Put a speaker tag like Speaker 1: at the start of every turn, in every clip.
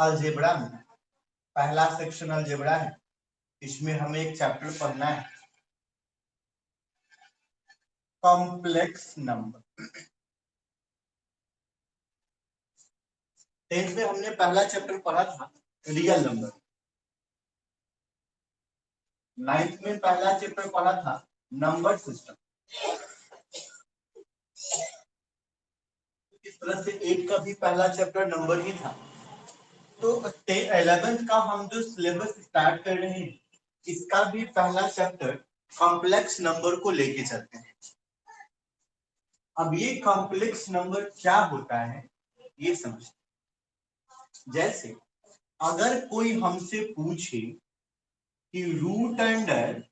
Speaker 1: Algebra में पहला section algebra है। इसमें हमें एक चैप्टर पढ़ना है, कॉम्प्लेक्स नंबर। 10th में हमने पहला चैप्टर पढ़ा था रियल नंबर। 9th में पहला चैप्टर पढ़ा था नंबर सिस्टम। इस तरह से 8 का भी पहला चैप्टर नंबर ही था। तो 11th का हम जो सिलेबस स्टार्ट कर रहे हैं, इसका भी पहला चैप्टर कॉम्प्लेक्स नंबर को लेके चलते हैं। अब ये कॉम्प्लेक्स नंबर क्या होता है ये समझते। जैसे अगर कोई हमसे पूछे कि रूट अंडर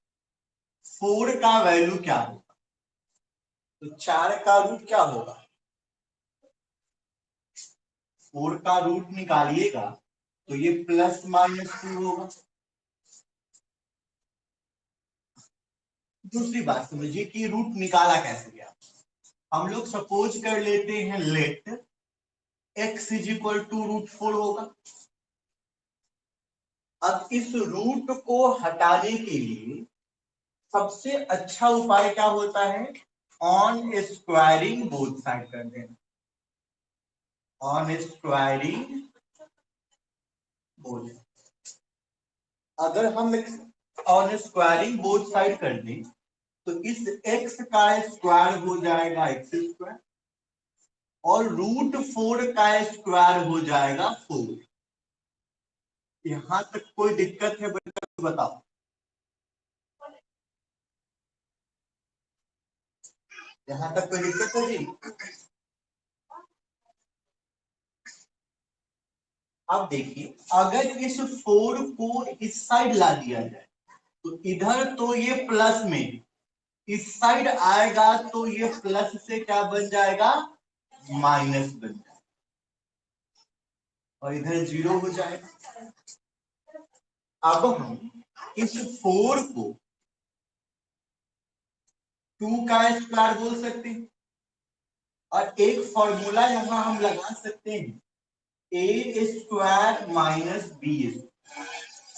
Speaker 1: 4 का वैल्यू क्या होगा, तो 4 का रूट क्या होगा? 4 का रूट निकालिएगा तो ये प्लस माइनस 2 होगा। दूसरी बात समझिए कि रूट निकाला कैसे गया। हम लोग सपोज कर लेते हैं let x is equal to root 4 होगा। अब इस रूट को हटाने के लिए सबसे अच्छा उपाय क्या होता है? ऑन स्क्वायरिंग बोथ साइड कर देना। ऑन स्क्वायरिंग बोथ, अगर हम ऑन स्क्वायरिंग बोथ साइड कर दें तो इस x का स्क्वायर हो जाएगा x स्क्वायर और रूट 4 का स्क्वायर हो जाएगा 4। यहां तक कोई दिक्कत है बताओ? यहां तक कोई दिक्कत है जी? अब देखिए, अगर इस 4 को इस साइड ला दिया जाए तो इधर तो ये प्लस में, इस साइड आएगा तो ये प्लस से क्या बन जाएगा? माइनस बन जाएगा और इधर 0 हो जाएगा। अब हम इस 4 को 2 का स्क्वायर बोल सकते हैं और एक फॉर्मूला यहां हम लगा सकते हैं, ए स्क्वायर माइनस बी।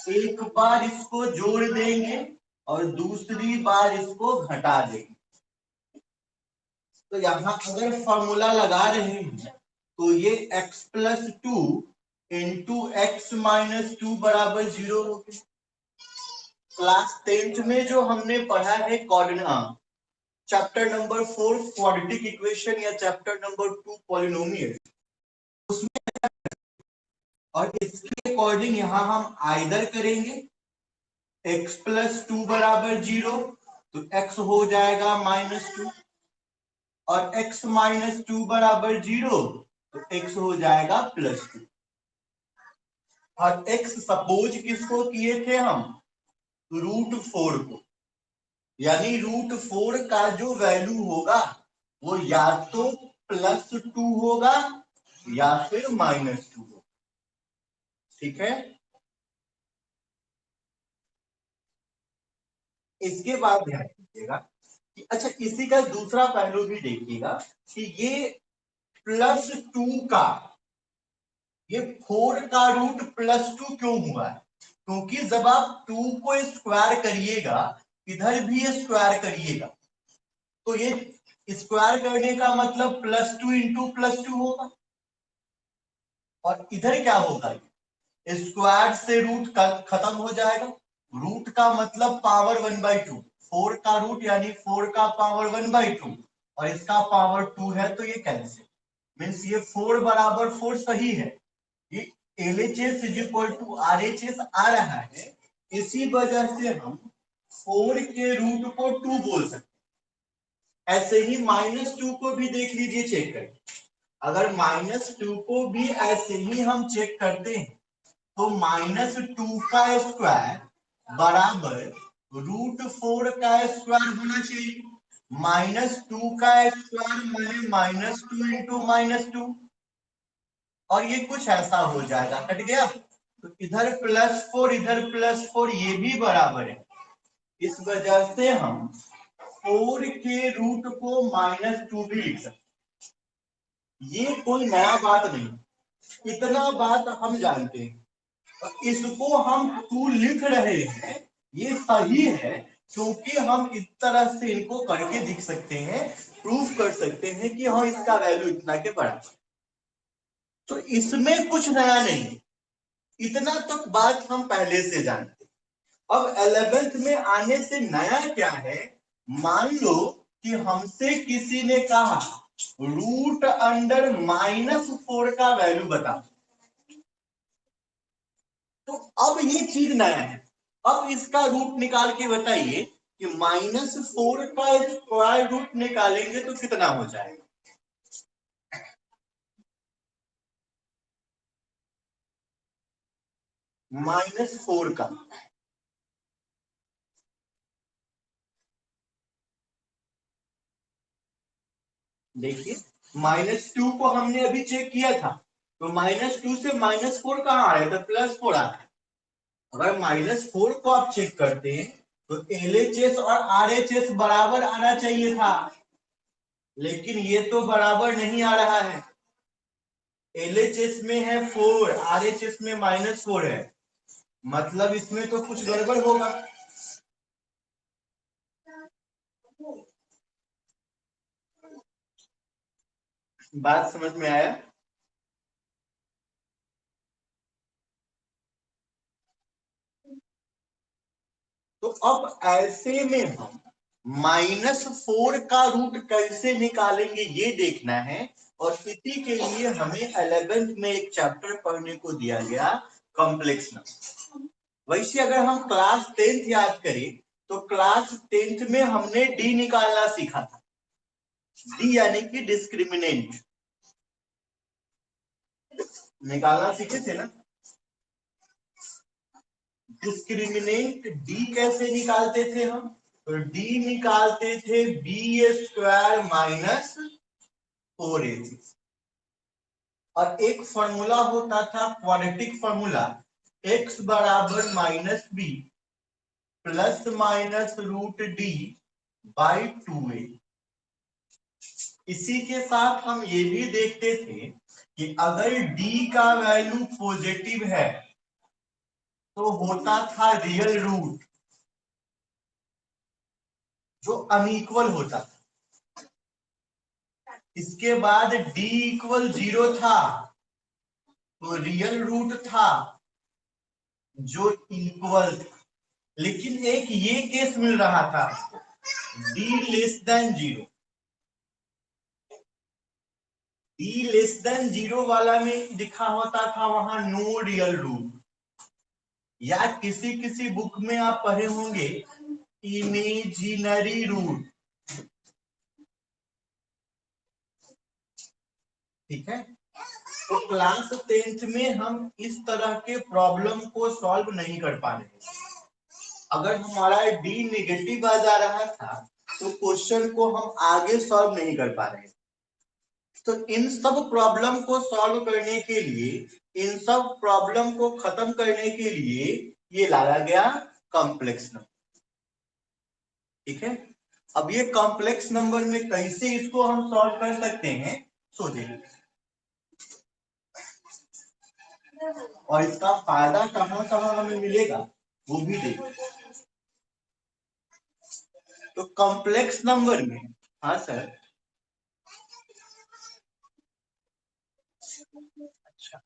Speaker 1: एक बार इसको जोड़ देंगे और दूसरी बार इसको घटा देंगे। तो यहां अगर फॉर्मूला लगा रहे हैं तो ये x plus 2 into x minus 2 बराबर 0 हो गया। क्लास 10th में जो हमने पढ़ा है coordinate, chapter number 4 quadratic equation या चैप्टर नंबर 2 पॉलिनोमियल, उसमें और इसके अकॉर्डिंग यहां हम आइदर करेंगे x प्लस 2 बराबर 0 तो x हो जाएगा माइनस 2 और x माइनस 2 बराबर 0 तो x हो जाएगा प्लस 2। और x सपोज किसको किए थे हम? रूट 4 को। यानी रूट 4 का जो वैल्यू होगा वो या तो प्लस 2 होगा या फिर माइनस 2 होगा। ठीक है। इसके बाद ध्यान दीजिएगा कि अच्छा, इसी का दूसरा पहलू भी देखिएगा कि ये प्लस 2 का, ये 4 का रूट प्लस 2 क्यों हुआ है? क्योंकि जब आप 2 को स्क्वायर करिएगा, इधर भी स्क्वायर करिएगा, तो ये स्क्वायर करने का मतलब प्लस 2 इंटू प्लस 2 होगा और इधर क्या होगा? स्क्वायर से रूट खत्म हो जाएगा। रूट का मतलब पावर 1/2, 4 का रूट यानी 4 का पावर 1/2 और इसका पावर 2 है तो ये कैंसिल। मीन्स ये 4 बराबर 4 सही है। ये LHS is equal to RHS आ रहा है, इसी वजह से हम 4 के रूट को 2 बोल सकते हैं। ऐसे ही -2 को भी देख लीजिए, चेक करें। अगर -2 को भी ऐसे ही हम चेक करते हैं तो -2 का स्क्वायर बराबर रूट 4 का स्क्वायर होना चाहिए। -2 का स्क्वायर माने -2 इंटू -2 और ये कुछ ऐसा हो जाएगा, कट गया। तो इधर +4 इधर +4 ये भी बराबर है। इस वजह से हम 4 के रूट को -2 भी लिख सकते। ये कोई नया बात नहीं। इतना बात हम जानते हैं। इसको हम 2 लिख रहे हैं, ये सही है, क्योंकि हम इस तरह से इनको करके दिख सकते हैं, प्रूफ कर सकते हैं कि हाँ इसका वैल्यू इतना के बराबर। तो इसमें कुछ नया नहीं, इतना तक बात हम पहले से जानते। अब 11th में आने से नया क्या है, मान लो कि हमसे किसी ने कहा रूट अंडर -4 का वैल्यू बता, तो अब ये चीज नया है। अब इसका रूट निकाल के बताइए कि -4 का स्क्वायर रूट निकालेंगे तो कितना हो जाएगा। -4 का देखिए, -2 को हमने अभी चेक किया था, तो -2 से -4 कहाँ आ रहा है, तो +4 आ रहा है। अगर -4 को आप चेक करते हैं तो LHS और RHS बराबर आना चाहिए था, लेकिन ये तो बराबर नहीं आ रहा है। LHS में है 4, RHS में -4 है, मतलब इसमें तो कुछ गड़बड़ होगा। बात समझ में आया। तो अब ऐसे में हम -4 का रूट कैसे निकालेंगे ये देखना है, और इसी के लिए हमें 11th में एक चैप्टर पढ़ने को दिया गया, कॉम्प्लेक्स नंबर। वैसे अगर हम क्लास 10th याद करें तो क्लास 10th में हमने डी निकालना सीखा था, डी यानी कि डिस्क्रिमिनेंट निकालना सीखे थे ना। डिस्क्रिमिनेंट डी कैसे निकालते थे हम, तो डी निकालते थे b² -4ac, और एक फॉर्मूला होता था क्वाड्रेटिक फॉर्मूला, x बराबर -b ±√d/2a। इसी के साथ हम ये भी देखते थे कि अगर d का वैल्यू पॉजिटिव है तो होता था रियल रूट जो अनइक्वल होता था। इसके बाद d = 0 था तो रियल रूट था जो इक्वल था। लेकिन एक ये केस मिल रहा था, d <0, d <0 वाला में लिखा होता था वहां नो रियल रूट, या किसी किसी बुक में आप पढ़े होंगे इमेजिनरी रूट। ठीक है, तो क्लास 10th में हम इस तरह के प्रॉब्लम को सॉल्व नहीं कर पा रहे। अगर हमारा डी नेगेटिव आ जा रहा था तो क्वेश्चन को हम आगे सॉल्व नहीं कर पा रहे। तो इन सब प्रॉब्लम को सॉल्व करने के लिए, इन सब प्रॉब्लम को खत्म करने के लिए ये लाया गया कॉम्प्लेक्स नंबर। ठीक है, अब ये कॉम्प्लेक्स नंबर में कैसे इसको हम सॉल्व कर सकते हैं सो देखिए, और इसका फायदा कहां कहां हमें मिलेगा वो भी देखिए। तो कॉम्प्लेक्स नंबर में, हाँ सर, अच्छा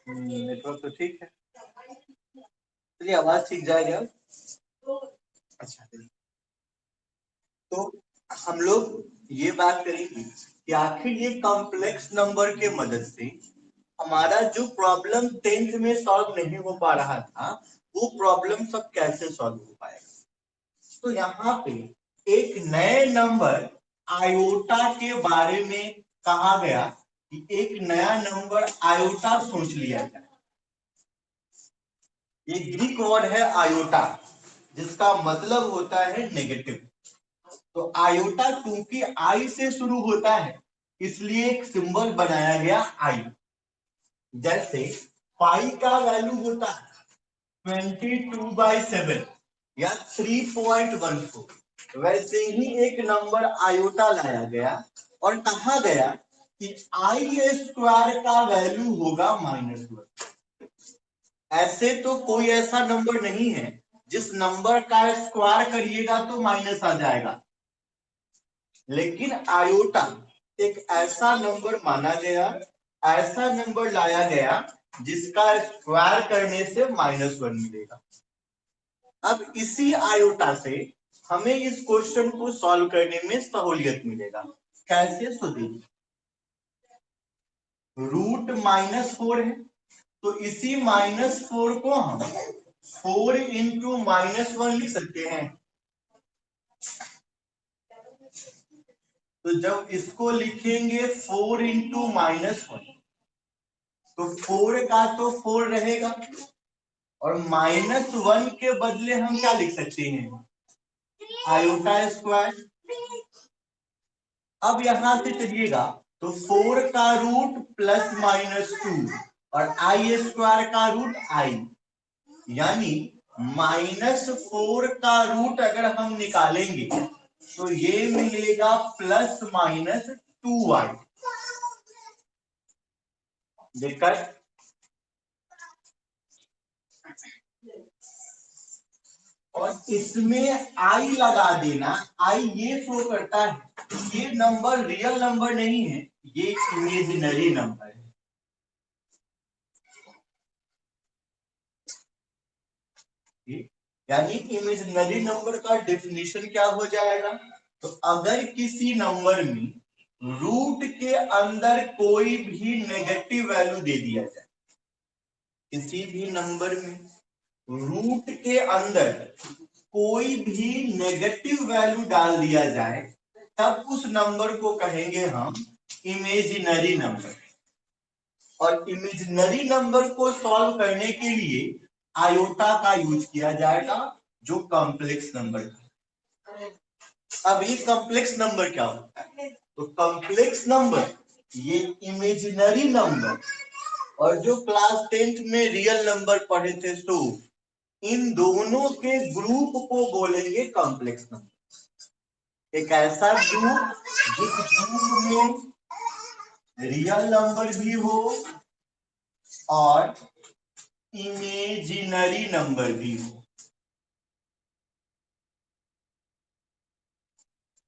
Speaker 1: नेटवर्क तो ठीक है, चलिए आवाज ठीक जाएगा। अच्छा, तो हम लोग ये बात करेंगे कि आखिर ये कॉम्प्लेक्स नंबर के मदद से हमारा जो प्रॉब्लम 10th में सॉल्व नहीं हो पा रहा था वो प्रॉब्लम सब कैसे सॉल्व हो पाएगा। तो यहाँ पे एक नए नंबर आयोटा के बारे में कहा गया कि एक नया नंबर आयोटा सोच लिया जाए। ये ग्रीक वर्ड है आयोटा, जिसका मतलब होता है नेगेटिव। तो आयोटा क्योंकि आई से शुरू होता है इसलिए एक सिंबल बनाया गया आई। जैसे पाई का वैल्यू होता है 22/7 या 3.14, वैसे ही एक नंबर आयोटा लाया गया और कहा गया कि आई स्क्वायर का वैल्यू होगा -1। ऐसे तो कोई ऐसा नंबर नहीं है जिस नंबर का स्क्वायर करिएगा तो माइनस आ जाएगा, लेकिन आयोटा एक ऐसा नंबर माना गया, ऐसा नंबर लाया गया जिसका स्क्वायर करने से -1 मिलेगा। अब इसी आयोटा से हमें इस क्वेश्चन को सॉल्व करने में सहूलियत मिलेगा। कैसे? सो देखिए, रूट -4 है तो इसी -4 को हम 4 इंटू -1 लिख सकते हैं। तो जब इसको लिखेंगे 4 इंटू -1 तो 4 का तो 4 रहेगा और -1 के बदले हम क्या लिख सकते हैं? Iota square. अब यहां से चलिएगा तो 4 का रूट +-2 और आई स्क्वायर का रूट आई, यानी -4 का रूट अगर हम निकालेंगे तो ये मिलेगा +-2y। देखकर और इसमें आई लगा देना। आई ये शो करता है ये नंबर रियल नंबर नहीं है, ये इमेजिनरी नंबर है। यानी इमेजिनरी नंबर का डेफिनेशन क्या हो जाएगा? तो अगर किसी नंबर में रूट के अंदर कोई भी नेगेटिव वैल्यू दे दिया जाए, किसी भी नंबर में रूट के अंदर कोई भी नेगेटिव वैल्यू डाल दिया जाए, तब उस नंबर को कहेंगे हम इमेजिनरी नंबर। और इमेजिनरी नंबर को सॉल्व करने के लिए आयोटा का यूज किया जाएगा, जो कॉम्प्लेक्स नंबर है। अब ये कॉम्प्लेक्स नंबर क्या होता है? तो कॉम्प्लेक्स नंबर ये इमेजिनरी नंबर और जो क्लास 10th में रियल नंबर पढ़े थे तो इन दोनों के ग्रुप को बोलेंगे कॉम्प्लेक्स नंबर। एक ऐसा ग्रुप जिस ग्रुप में रियल नंबर भी हो और इमेजिनरी नंबर भी हो,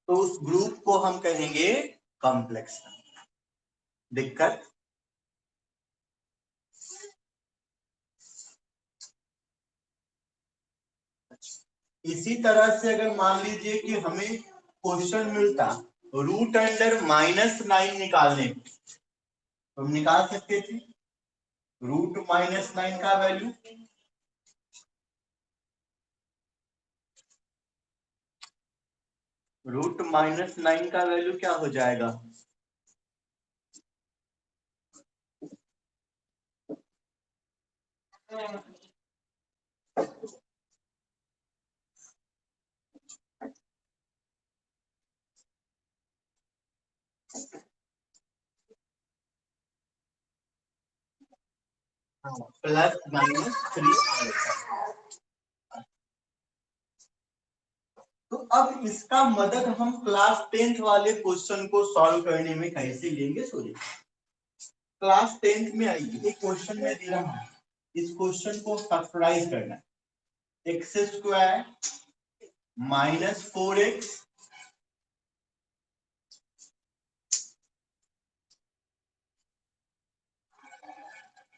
Speaker 1: तो उस ग्रुप को हम कहेंगे कॉम्प्लेक्स नंबर। दिक्कत? इसी तरह से अगर मान लीजिए कि हमें क्वेश्चन मिलता रूट अंडर -9 निकालने, तो हम निकाल सकते थे रूट -9 का वैल्यू। रूट -9 का वैल्यू क्या हो जाएगा? +-3। तो अब इसका मदद हम क्लास 10th वाले क्वेश्चन को सॉल्व करने में कैसे लेंगे? सोचिए, क्लास 10th में आइए, एक क्वेश्चन में दे रहा हूं, इस क्वेश्चन को फैक्टराइज करना है। x² -4x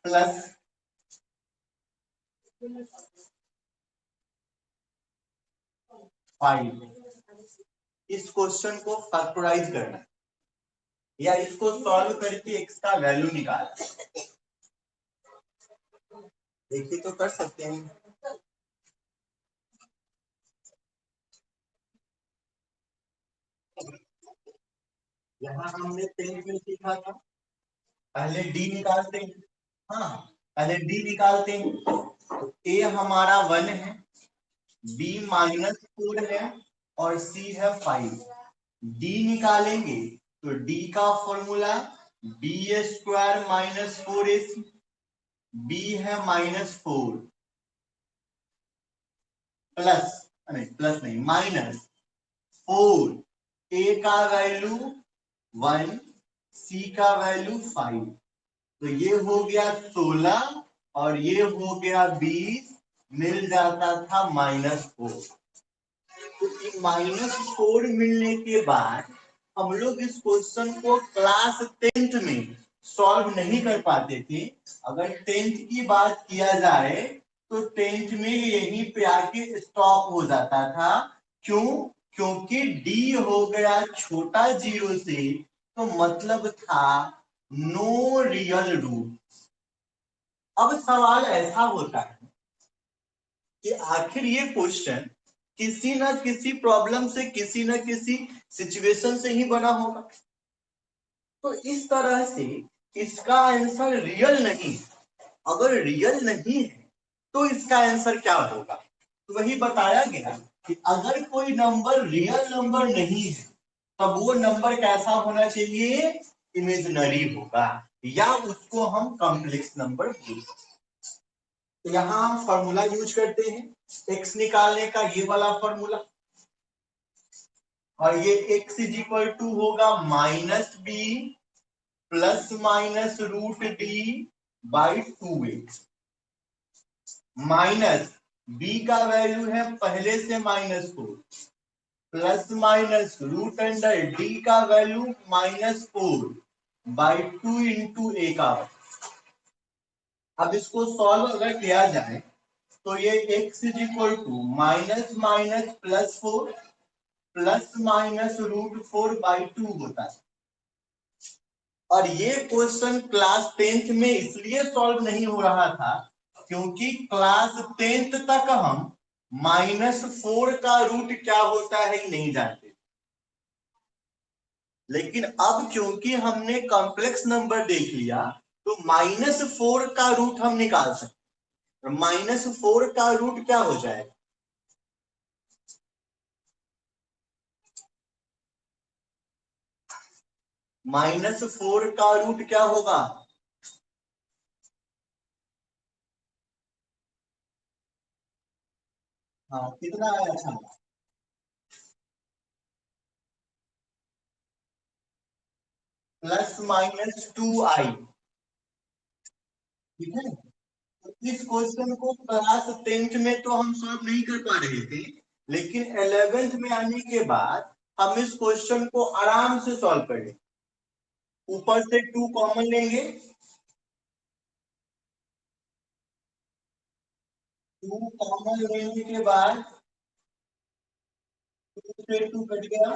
Speaker 1: प्लस 5, इस क्वेश्चन को फैक्टराइज करना है या इसको सॉल्व करके x का वैल्यू निकालना। देखिए तो कर सकते हैं। यहाँ हमने 10th में सीखा था, पहले डी निकालते हैं। हाँ, पहले डी निकालते हैं। तो ए हमारा 1 है, बी -4 है और सी है 5। डी निकालेंगे तो डी का फॉर्मूला b² -4ac, बी है -4 प्लस, नहीं प्लस नहीं माइनस 4, ए का वैल्यू 1, सी का वैल्यू 5, तो ये हो गया 16 और ये हो गया 20, मिल जाता था -4। तो -4 मिलने के बाद हम लोग इस क्वेश्चन को क्लास 10th में सॉल्व नहीं कर पाते थे। अगर 10th की बात किया जाए तो 10th में यहीं पे आके स्टॉप हो जाता था। क्यों? क्योंकि डी हो गया छोटा जीरो से, तो मतलब था नो रियल रूट। अब सवाल ऐसा होता है कि आखिर ये क्वेश्चन किसी ना किसी प्रॉब्लम से, किसी ना किसी सिचुएशन से ही बना होगा। तो इस तरह से इसका आंसर रियल नहीं। अगर रियल नहीं है तो इसका आंसर क्या होगा? तो वही बताया गया कि अगर कोई नंबर रियल नंबर नहीं है तब वो नंबर कैसा होना चाहिए? इमेजिनरी होगा, या उसको हम कॉम्प्लेक्स नंबर बोलते हैं। तो यहां हम फॉर्मूला यूज करते हैं एक्स निकालने का, ये वाला फॉर्मूला, और ये x इज इक्वल टू होगा -b plus minus root D by 2x। Minus b का वैल्यू है पहले से -4, plus minus root under D का वैल्यू -4 बाई 2 इंटू ए का। अब इसको सॉल्व अगर किया जाए तो ये x is equal to minus minus +4 plus minus √4/2 होता है। और ये क्वेश्चन क्लास 10th में इसलिए सॉल्व नहीं हो रहा था क्योंकि क्लास 10th तक हम -4 का रूट क्या होता है ही नहीं जानते। लेकिन अब क्योंकि हमने कॉम्प्लेक्स नंबर देख लिया तो -4 का रूट हम निकाल सकते हैं। -4 का रूट क्या हो जाएगा? -4 का रूट क्या होगा? हाँ, कितना आया? अच्छा, +-2i। ठीक है, तो इस क्वेश्चन को क्लास 10th में तो हम सॉल्व नहीं कर पा रहे थे, लेकिन 11th में आने के बाद हम इस क्वेश्चन को आराम से सॉल्व करेंगे। ऊपर से 2 कॉमन लेंगे, 2 कॉमन लेने के बाद 2 से 2 कट गया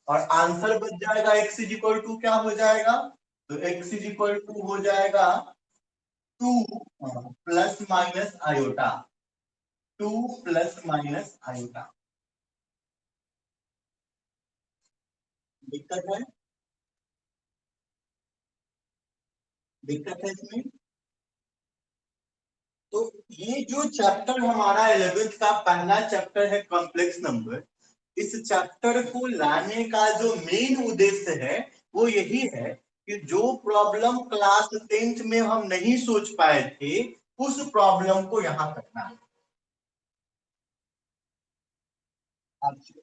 Speaker 1: और आंसर बच जाएगा x इज इक्वल टू क्या हो जाएगा? तो x इज इक्वल टू हो जाएगा 2 plus minus iota, 2 plus minus iota. दिक्कत है? दिक्कत है इसमें? तो ये जो चैप्टर हमारा 11th का पहला चैप्टर है कॉम्प्लेक्स नंबर, इस चैप्टर को लाने का जो मेन उद्देश्य है वो यही है कि जो प्रॉब्लम क्लास 10th में हम नहीं सोच पाए थे उस प्रॉब्लम को यहाँ करना है। अच्छा,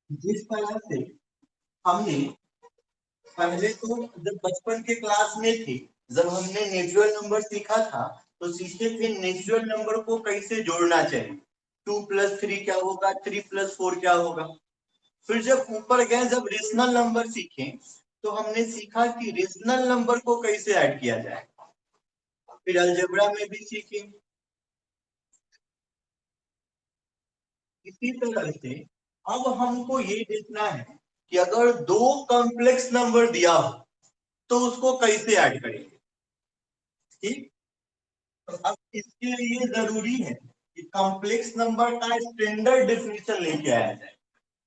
Speaker 1: जिस तरह से हमने पहले तो जब बचपन के क्लास में थे, जब हमने नेचुरल नंबर सीखा था तो सीखे थे नेचुरल नंबर को कैसे जोड़ना चाहिए। 2+3 क्या होगा, 3+4 क्या होगा। फिर जब ऊपर गए, जब रेशनल नंबर सीखे तो हमने सीखा कि रेशनल नंबर को कैसे ऐड किया जाए। फिर अलजेब्रा में भी सीखे। इसी तरह से अब हमको ये देखना है कि अगर दो कॉम्प्लेक्स नंबर दिया हो तो उसको कैसे ऐड करेंगे। ठीक, तो अब इसके लिए जरूरी है कि कॉम्प्लेक्स नंबर का स्टैंडर्ड डेफिनेशन लेके आया जाए।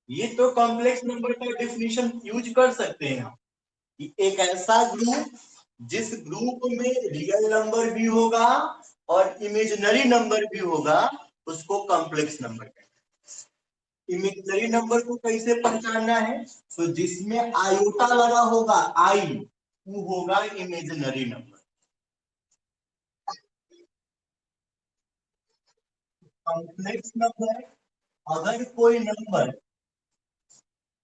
Speaker 1: ये तो कॉम्प्लेक्स नंबर का डेफिनेशन यूज कर सकते हैं हम कि एक ऐसा ग्रुप जिस ग्रुप में रियल नंबर भी होगा और इमेजिनरी नंबर भी होगा उसको कॉम्प्लेक्स नंबर कहते हैं। इमेजिनरी नंबर को कैसे पहचानना है? तो जिसमें आयोटा लगा होगा, आई, वो होगा इमेजिनरी नंबर। कॉम्प्लेक्स नंबर अगर कोई number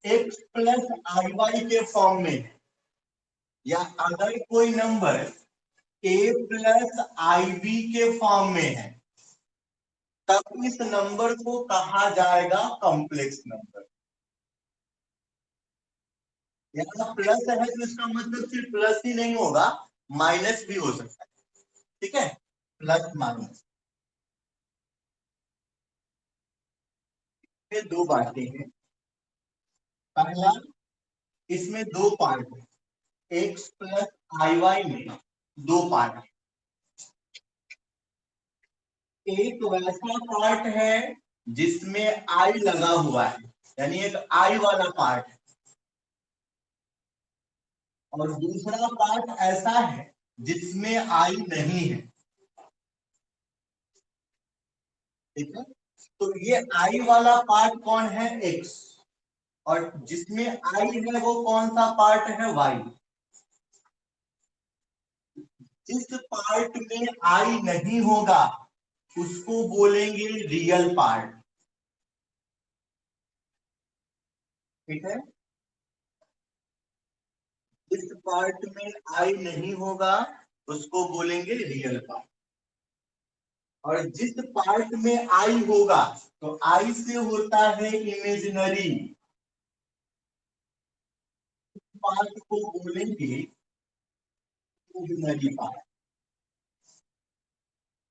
Speaker 1: x plus I Y के फॉर्म में है, या अगर कोई number a plus I B के फॉर्म में है, तब इस नंबर को कहा जाएगा कॉम्प्लेक्स नंबर। यहाँ प्लस है तो इसका मतलब सिर्फ प्लस ही नहीं होगा, माइनस भी हो सकता है। ठीक है, प्लस माइनस। ये दो बातें हैं। पहला, इसमें दो पार्ट है, एक्स प्लस आई वाई में दो पार्ट है। एक वैसा पार्ट है जिसमें आई लगा हुआ है, यानी एक आई वाला पार्ट है, और दूसरा पार्ट ऐसा है जिसमें आई नहीं है। ठीक है, तो ये आई वाला पार्ट कौन है? एक्स। और जिसमें आई है वो कौन सा पार्ट है? वाई। जिस पार्ट में आई नहीं होगा उसको बोलेंगे रियल पार्ट। ठीक है, जिस पार्ट में आई नहीं होगा उसको बोलेंगे रियल पार्ट। और जिस पार्ट में आई होगा, तो आई से होता है इमेजिनरी पार्ट, को बोलेंगे इमेजिनरी पार्ट।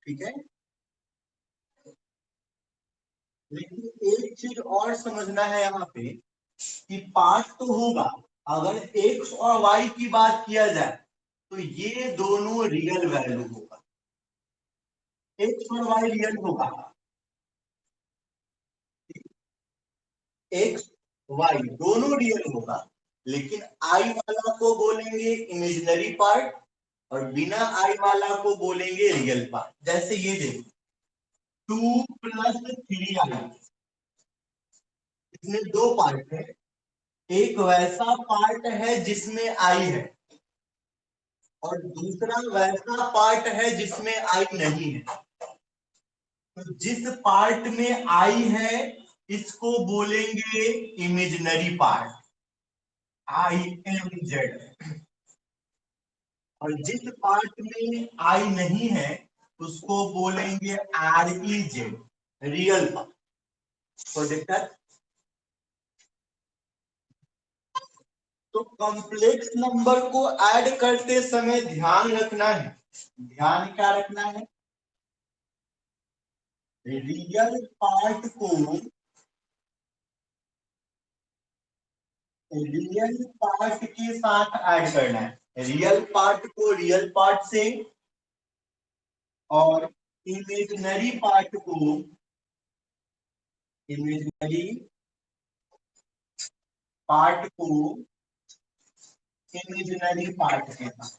Speaker 1: ठीक है, लेकिन एक चीज और समझना है यहाँ पे कि पार्ट तो होगा, अगर एक्स और वाई की बात किया जाए तो ये दोनों रियल वैल्यू होगा, एक्स और वाई रियल होगा। एक्स वाई दोनों रियल होगा, लेकिन आई वाला को बोलेंगे इमेजिनरी पार्ट और बिना आई वाला को बोलेंगे रियल पार्ट। जैसे ये देखो, 2 + 3i, इसमें दो पार्ट है। एक वैसा पार्ट है जिसमें आई है, और दूसरा वैसा पार्ट है जिसमें आई नहीं है। तो जिस पार्ट में आई है इसको बोलेंगे इमेजिनरी पार्ट, IMZ। और जिस पार्ट में आई नहीं है उसको बोलेंगे REZ, रियल पार्ट। तो देखा, तो कॉम्प्लेक्स नंबर को ऐड करते समय ध्यान रखना है, ध्यान क्या रखना है? रियल पार्ट को रियल पार्ट के साथ ऐड करना है, रियल पार्ट को रियल पार्ट से, और इमेजिनरी पार्ट को इमेजिनरी पार्ट को इमेजिनरी पार्ट के साथ।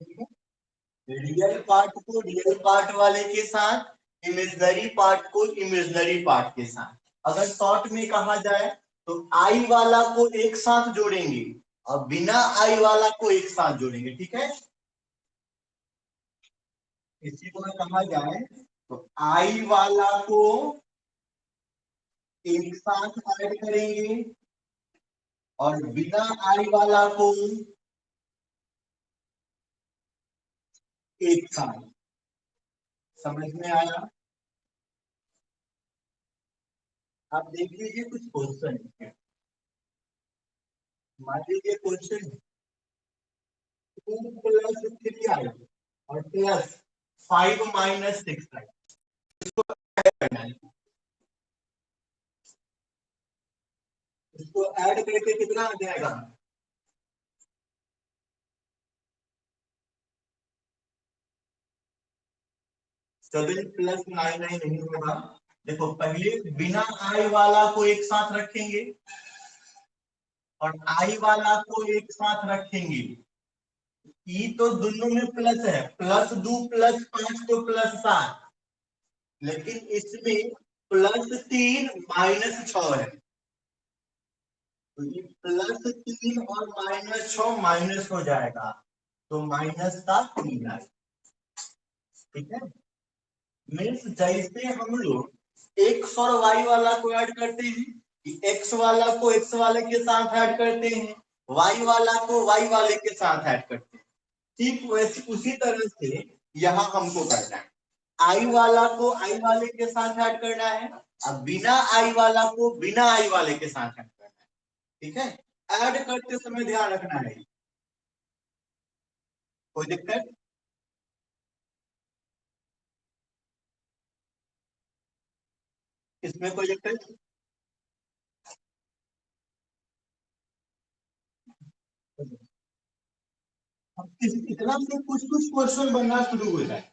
Speaker 1: ठीक है, रियल पार्ट को रियल पार्ट वाले के साथ, इमेजिनरी पार्ट को इमेजिनरी पार्ट के साथ। अगर शॉर्ट में कहा जाए तो आई वाला को एक साथ जोड़ेंगे और बिना आई वाला को एक साथ जोड़ेंगे। ठीक है, इसी को कहा जाए तो आई वाला को एक साथ ऐड करेंगे और बिना आई वाला को एक साथ। समझ में आया? आप देख लीजिए कुछ क्वेश्चन है। मान लीजिए क्वेश्चन 2 + 3i और +5 - 6i करना है। इसको ऐड करके कितना आ जाएगा? 7 + 9 नहीं होगा। देखो, पहले बिना आई वाला को एक साथ रखेंगे और आई वाला को एक साथ रखेंगे। ई तो दोनों में प्लस है, +2 + 5 तो +7, लेकिन इसमें +3 -6 है, तो ये +3 और -6 माइनस हो जाएगा, तो माइनस का 3 आएगा। ठीक है, मीन्स जैसे हम लोग एक्स और वाई वाला को ऐड करते हैं, कि एक्स वाला को एक्स वाले के साथ ऐड करते हैं, वाई वाला को वाई वाले के साथ ऐड करते हैं। ठीक वैसे उसी तरह से यहाँ हमको करना है, आई वाला को आई वाले के साथ ऐड करना है, अब बिना आई वाला को बिना आई वाले के साथ ऐड करना है। ठीक है, ऐड करते समय ध्यान रखना है। कोई दिक्कत? इसमें कोई दिक्कत? इतना से कुछ कुछ क्वेश्चन बनना शुरू हो जाए,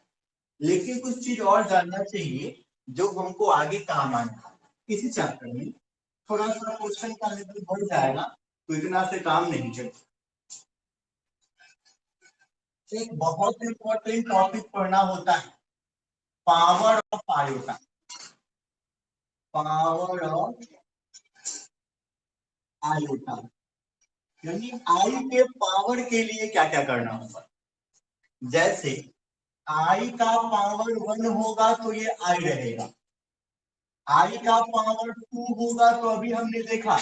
Speaker 1: लेकिन कुछ चीज और जानना चाहिए जो हमको आगे काम आना है। इसी चैप्टर में थोड़ा सा क्वेश्चन का लेवल बढ़ जाएगा, तो इतना से काम नहीं चलेगा। एक बहुत इंपॉर्टेंट टॉपिक पढ़ना होता है, power of iota. Power of iota यानी आई के पावर के लिए क्या क्या करना होगा। जैसे आई का पावर 1 होगा तो ये आई रहेगा, आई का पावर 2 होगा तो अभी हमने देखा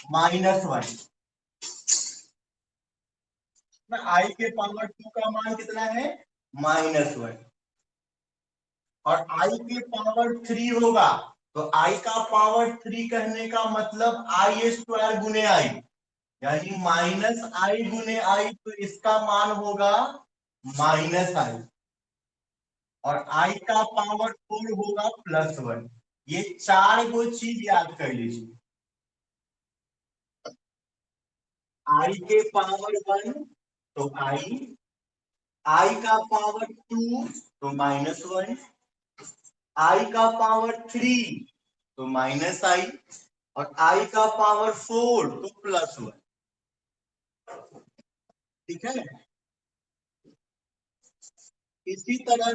Speaker 1: -1। आई के पावर 2 का मान कितना है? -1। और आई के पावर 3 होगा तो आई का पावर 3 कहने का मतलब आई स्क्वायर गुने आई, यानी -i गुने आई, तो इसका मान होगा -i। और आई का पावर 4 होगा +1। ये चार गो चीज याद कर लीजिए। आई के पावर 1 तो आई का पावर 2 तो -1, आई का पावर 3 तो -i, और आई का पावर 4 तो +1। ठीक है, इसी तरह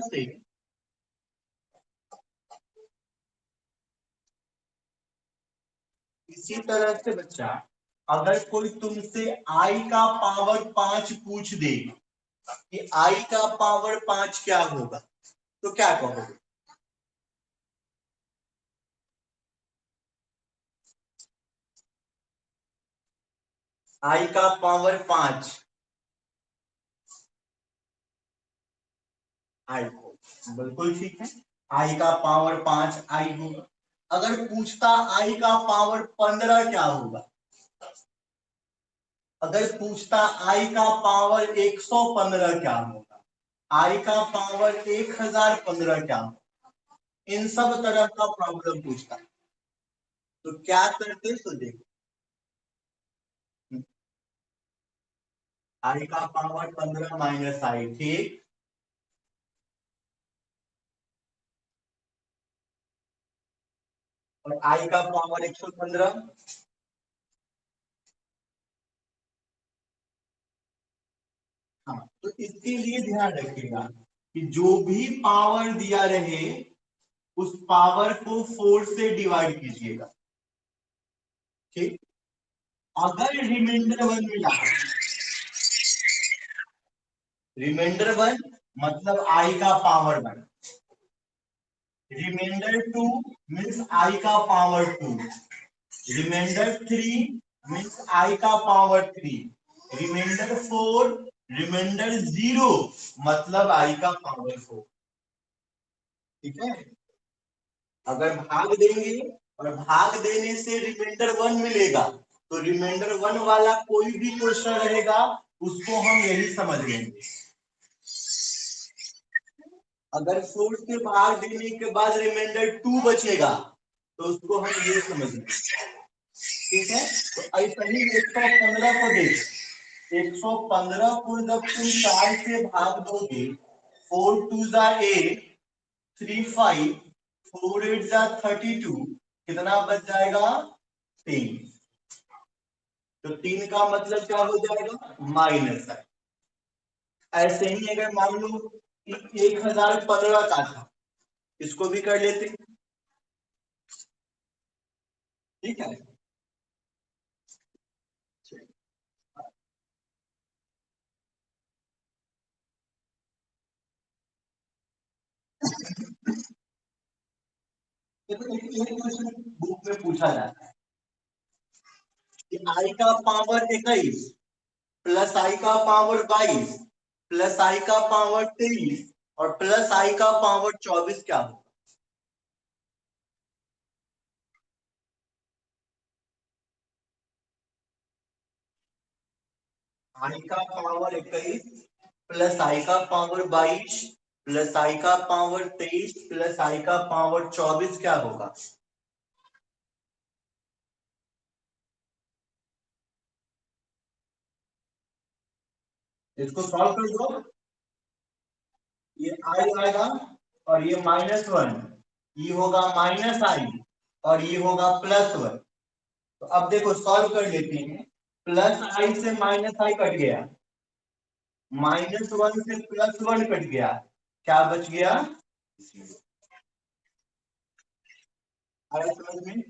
Speaker 1: से बच्चा, अगर कोई तुमसे आई का पावर 5 पूछ दे कि आई का पावर 5 क्या होगा, तो क्या कहोगे? आई का पावर 5 आई को, बिल्कुल ठीक है, आई का पावर 5 आई होगा। अगर पूछता आई का पावर 15 क्या होगा, अगर पूछता आई का पावर 115 क्या होगा, आई का पावर 1015 क्या होगा, इन सब तरह का प्रॉब्लम पूछता, तो क्या करते तो देखो। आई का पावर 15 -i, ठीक। और आई का पावर 115। हाँ, तो इसके लिए ध्यान रखिएगा कि जो भी पावर दिया रहे उस पावर को 4 से डिवाइड कीजिएगा। ठीक, अगर रिमाइंडर 1 मिला, रिमाइंडर 1 मतलब आई का पावर 1, रिमाइंडर 2 मीन्स आई का पावर 2, रिमाइंडर 3 मीन्स आई का पावर 3, रिमाइंडर 4, रिमाइंडर 0 मतलब आई का पावर 4। ठीक है, अगर भाग देंगे और भाग देने से रिमाइंडर 1 मिलेगा, तो रिमाइंडर 1 वाला कोई भी क्वेश्चन रहेगा उसको हम यही समझ लेंगे। अगर 4 से भाग देने के बाद रिमाइंडर 2 बचेगा तो उसको हम ये समझ लेंगे। ठीक है, तो ऐसा ही 115 को देख, 115 को जब तुम 4 से भाग दोगे, 4 2 जा 8, 3 5, 4 8 जा 32, कितना बच जाएगा? 3। तो 3 का मतलब क्या हो जाएगा? -i। ऐसे ही अगर मान लो 1015 का था, इसको भी कर लेते। ठीक है, देखो ये क्वेश्चन बुक में पूछा जाता है कि आई का पावर 21 प्लस आई का पावर 22 प्लस आई का पावर 23 और प्लस आई का पावर 24 क्या होगा। आई का पावर 21 प्लस आई का पावर 22 प्लस आई का पावर 23 प्लस आई का पावर 24 क्या होगा। इसको सॉल्व कर दो। ये आई आएगा और ये -1, ये होगा -i और ये होगा +1। तो अब देखो सॉल्व कर लेते हैं। +i से -i कट गया, -1 से +1 कट गया, क्या बच गया। आया समझ में।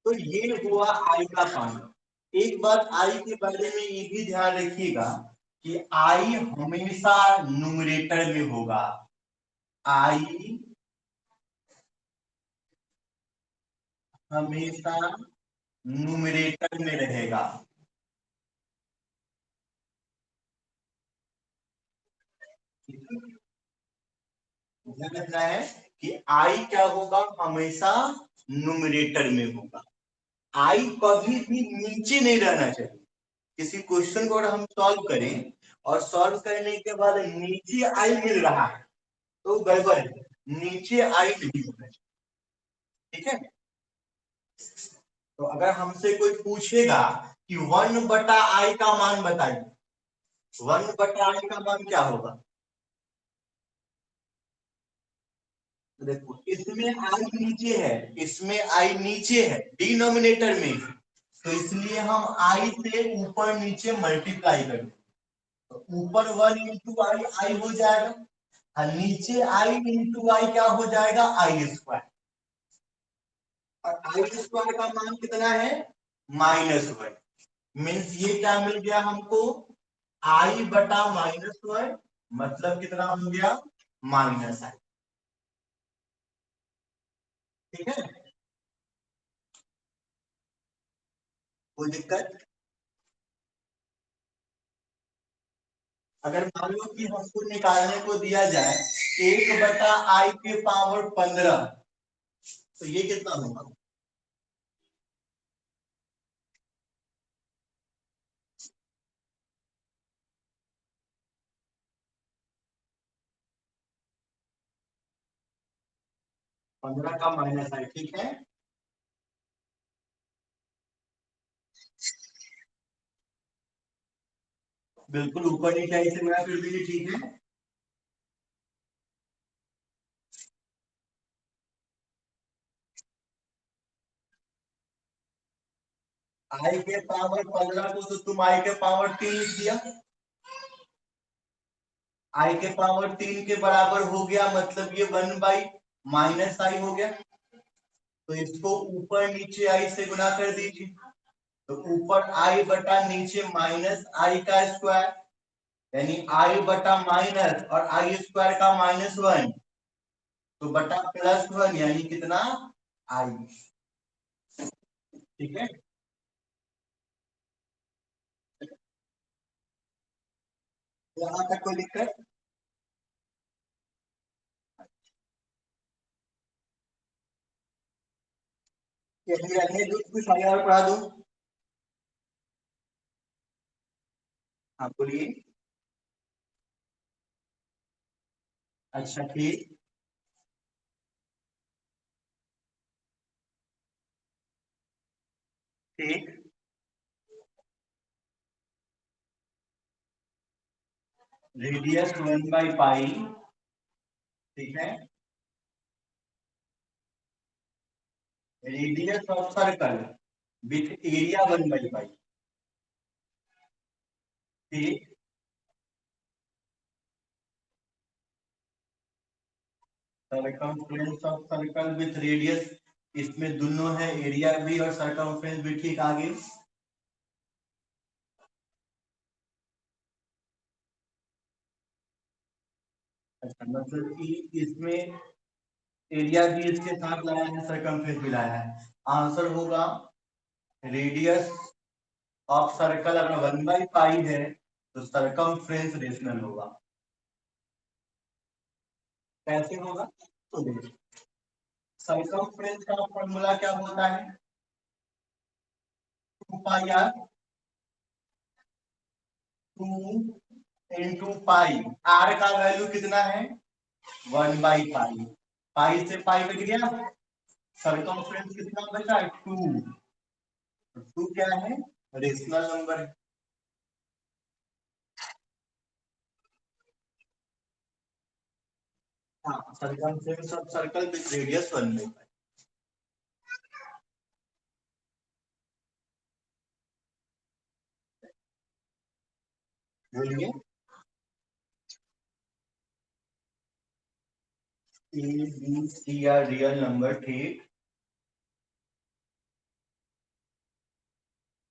Speaker 1: तो ये हुआ आई का पानी। एक बात आई के बारे में ये भी ध्यान रखिएगा कि आई हमेशा न्यूमरेटर में होगा। आई हमेशा न्यूमरेटर में रहेगा। ध्यान रखना है कि आई क्या होगा, हमेशा न्यूमरेटर में होगा। आई कभी भी नीचे नहीं रहना चाहिए। किसी क्वेश्चन को अगर हम सॉल्व करें और सॉल्व करने के बाद नीचे आई मिल रहा है तो गड़बड़ है। नीचे आई नहीं होना चाहिए। ठीक है। तो अगर हमसे कोई पूछेगा कि 1/i का मान बताइए, 1/i का मान क्या होगा। तो देखो इसमें आई नीचे है, इसमें आई नीचे है डिनोमिनेटर में, तो इसलिए हम आई से ऊपर नीचे मल्टीप्लाई करें। तो ऊपर 1 × आई हो जाएगा और नीचे आई इंटू आई क्या हो जाएगा, i²। और i² का मान कितना है, -1। मीन्स ये क्या मिल गया हमको, i/-1 मतलब कितना हो गया, -i। ठीक है। कोई दिक्कत। अगर मान लो कि हमको निकालने को दिया जाए 1/i⁻15, तो ये कितना होगा। 15 का -i। ठीक है। बिल्कुल ऊपर नीचे आई से गुणा कर दीजिए। ठीक है। आई के पावर 15 को तो तुम आई के पावर 3 लिख दिया। आई के पावर 3 के बराबर हो गया, मतलब ये 1/-i हो गया। तो इसको ऊपर नीचे आई से गुना कर दीजिए। तो ऊपर आई बटा नीचे -i का स्क्वायर, यानी आई बटा माइनस और i² का -1, तो बटा +1 यानी कितना, आई। ठीक है। यहाँ तक कोई दिक्कत। या फिर अन्य कुछ आगे और पढ़ा दूं। हाँ बोलिए। अच्छा ठीक। ठीक। रेडियस 1/पाई। ठीक है। Radius of circle with area 1/पाई। ठीक। Circumference of circle with radius, इसमें दोनों है, एरिया भी और सरकमफ्रेंस भी। ठीक। आगे अच्छा मतलब कि इसमें एरिया भी इसके साथ लाया है, सरकमफ्रेंस भी लाया है। आंसर होगा रेडियस ऑफ सर्कल अगर 1/पाई है तो सरकमफ्रेंस रेशनल होगा। कैसे होगा तो देखिए, सरकमफ्रेंस का फॉर्मूला क्या होता है, 2 पाई आर, 2 × पाई। आर का वैल्यू कितना है 1/पाई, पाई से पाई कट गया, सरकमफ्रेंस कितना बचा 2। 2 क्या है रेशनल नंबर है। हाँ circumference of circle with radius 1/पाई। बोलिए, A B C are real number, ठीक।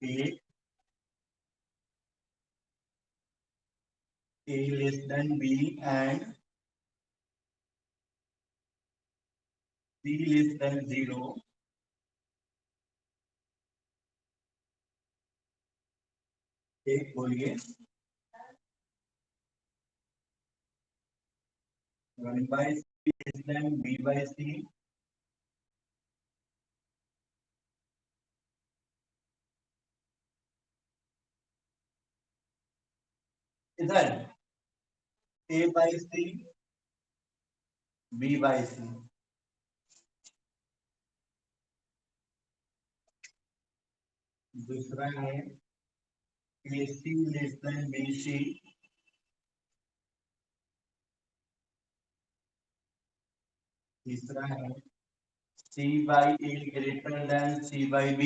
Speaker 1: A less than B and C less than 0। एक बोलिए, 1/c लेस देन b/c। इधर a/c b/c। दूसरा है ac लेस देन bc। तीसरा है c/a ग्रेटर देन c/b।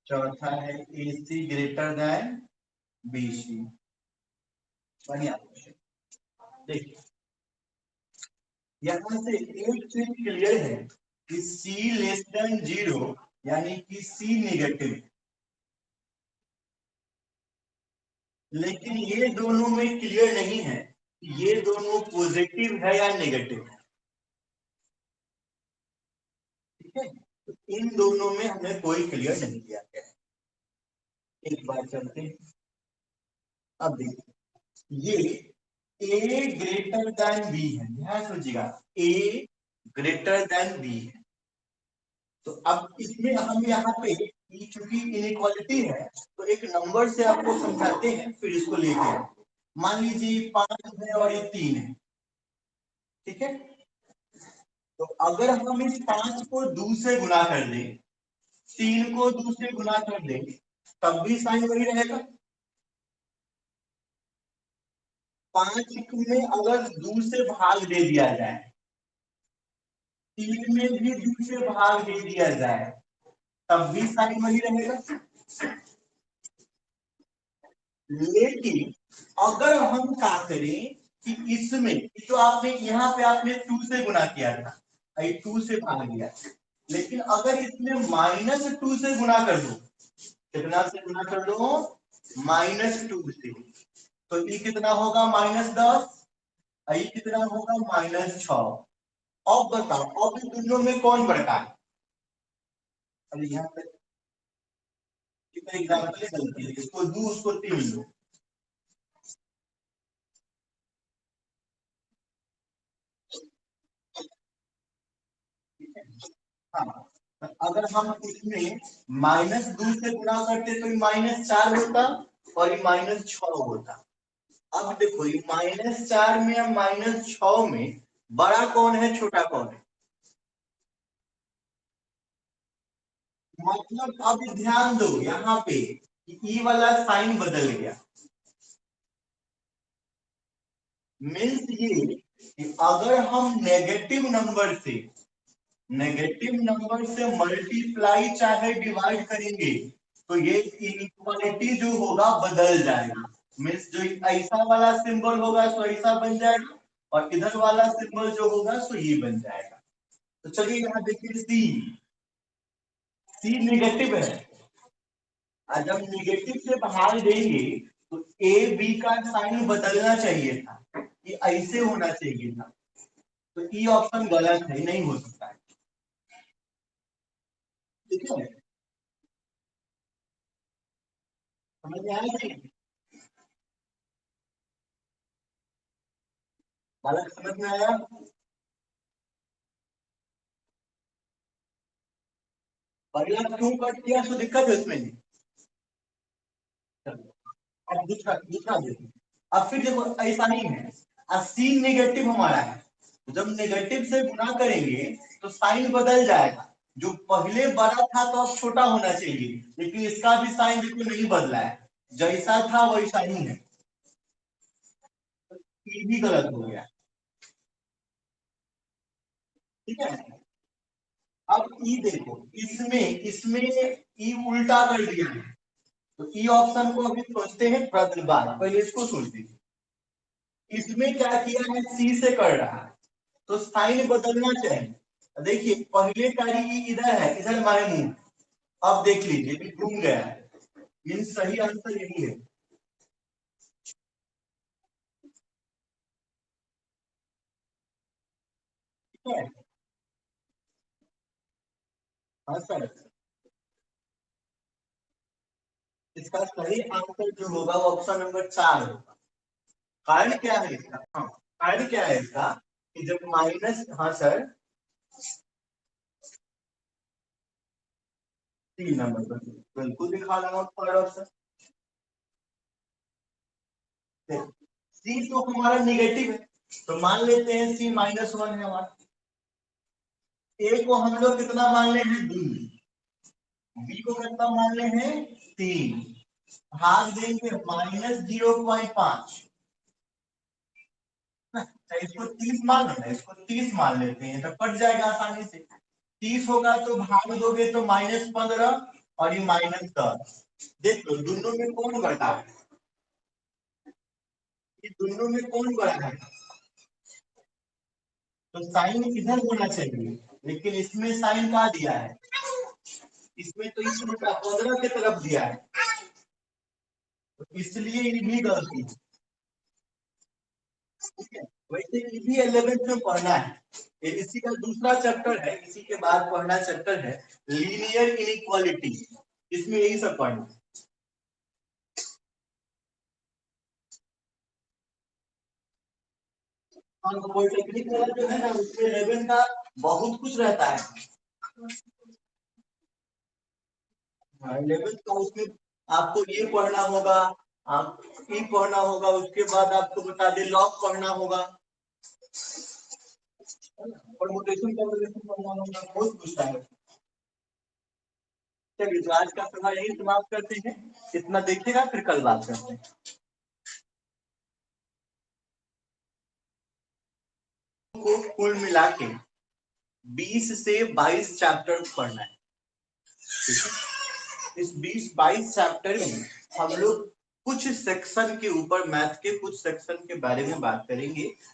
Speaker 1: चौथा है ac ग्रेटर देन bc। बढ़िया। देखिए यहाँ से एक चीज क्लियर है कि c लेस देन 0 यानी कि c नेगेटिव, लेकिन ये दोनों में क्लियर नहीं है कि ये दोनों पॉजिटिव है या नेगेटिव है। ठीक है, तो इन दोनों में हमें कोई क्लियर नहीं किया गया है। एक बार चलते हैं, अब देखिए ये a ग्रेटर देन b है, ध्यान सोचिएगा a ग्रेटर देन b है। तो अब इसमें हम यहाँ पे चूंकि इनइक्वालिटी है तो एक नंबर से आपको समझाते हैं फिर इसको लेके आए। मान लीजिए 5 है और ये 3 है, ठीक है। तो अगर हम इस 5 को 2 से गुना कर दें, 3 को 2 से गुना कर दें, तब भी साइन वही रहेगा। 5 में अगर 2 से भाग दे दिया जाए, 3 में भी 2 से भाग दे दिया जाए, तब भी साइन वही रहेगा। लेकिन अगर हम क्या करें कि इसमें तो आपने यहाँ पे आपने 2 से गुना किया था, 2 से भाग दिया, लेकिन अगर इसमें -2 से गुना कर दो, कितना से गुना कर दो -2 से, तो ये कितना होगा -10, ये कितना होगा -6। अब बताओ अब इन दोनों में कौन बड़का है। अरे यहाँ पे एग्जाम्पल गलती है, इसको 2 उसको 3 लो। हाँ तो अगर हम इसमें -2 से गुणा करते तो ये -4 होता और ये -6 होता। अब देखो ये -4 में या -6 में बड़ा कौन है छोटा कौन है, मतलब अब ध्यान दो यहाँ पे कि ई वाला साइन बदल गया। मीन्स ये कि अगर हम नेगेटिव नंबर से मल्टीप्लाई चाहे डिवाइड करेंगे तो ये इनइक्वालिटी जो होगा बदल जाएगा। मीन्स जो ऐसा वाला सिंबल होगा तो ऐसा बन जाएगा और इधर वाला सिंबल जो होगा तो ये बन जाएगा। तो चलिए यहाँ देखिए सी नेगेटिव है, और जब नेगेटिव से बाहर देंगे तो ए बी का साइन बदलना चाहिए था, ये ऐसे होना चाहिए था, तो ई ऑप्शन गलत है, नहीं हो सकता है। ठीक है, समझ में आया कि नहीं? बालक समझ में आया? अगला क्यों कट किया, तो दिक्कत है उसमें नहीं। अब दूसरा दूसरा देखो, अब फिर देखो ऐसा नहीं है, अस्सी नेगेटिव हमारा है, तो जब नेगेटिव से गुना करेंगे तो साइन बदल जाएगा, जो पहले बड़ा था तो अब छोटा होना चाहिए, लेकिन इसका भी साइन देखो नहीं बदला है, जैसा था वैसा ही है, ये भी गलत हो गया। ठीक है, अब ई देखो, इसमें इसमें ई उल्टा कर दिया है, तो ई ऑप्शन को अभी सोचते हैं बाद, पहले इसको सोच दीजिए। इसमें क्या किया है, सी से कर रहा है, तो साइन बदलना चाहिए। देखिए पहले कारी इधर है, इधर मारे मुंह, अब देख लीजिए भी घूम गया है, मीन सही आंसर यही है। ठीक है, हाँ सर, इसका सही आंसर जो होगा वो ऑप्शन नंबर 4 होगा। कारण क्या है इसका, हाँ, कारण क्या है इसका, कि जब माइनस, हाँ सर, 3 नंबर पर बिल्कुल दिखा रहा हूँ थर्ड ऑप्शन। सी तो हमारा निगेटिव है, तो मान लेते हैं सी -1 है हमारा, ए को हम लोग कितना मान ले हैं, 2, बी को कितना मान ले हैं, 3, भाग देंगे -0.5, तो इसको 30 मान लो ना, इसको 30 मान लेते हैं तो कट जाएगा आसानी से, 30 होगा तो भाग दोगे तो -15, और ये -10, देख लो दोनों में कौन बड़ा है, ये दोनों में कौन बड़ा है, तो साइन इधर होना चाहिए, लेकिन इसमें साइन कहाँ दिया है, इसमें तो इस 15 की तरफ दिया है, तो इसलिए ये भी गलती है। ठीक है, वैसे ये भी 11th में पढ़ना है, ये इसी का दूसरा चैप्टर है, इसी के बाद पढ़ना चैप्टर है लीनियर इनइक्वालिटी, इसमें यही सब पढ़ना है। और पॉलिटेक्निक वाला जो है ना, उसमें 11 का बहुत कुछ रहता है, 11 का उसमें आपको ये पढ़ना होगा, आप ये पढ़ना होगा, उसके बाद आपको बता दें लॉग पढ़ना होगा, परमुटेशन कॉम्बिनेशन पढ़ना होगा, बहुत कुछ है। चलिए तो आज का सभा यही समाप्त करते हैं, इतना देखिएगा फिर कल बात करते हैं। को कुल मिला के 20 से 22 चैप्टर पढ़ना है, ठीक है? इस 20-22 चैप्टर में हम लोग कुछ सेक्शन के ऊपर, मैथ के कुछ सेक्शन के बारे में बात करेंगे,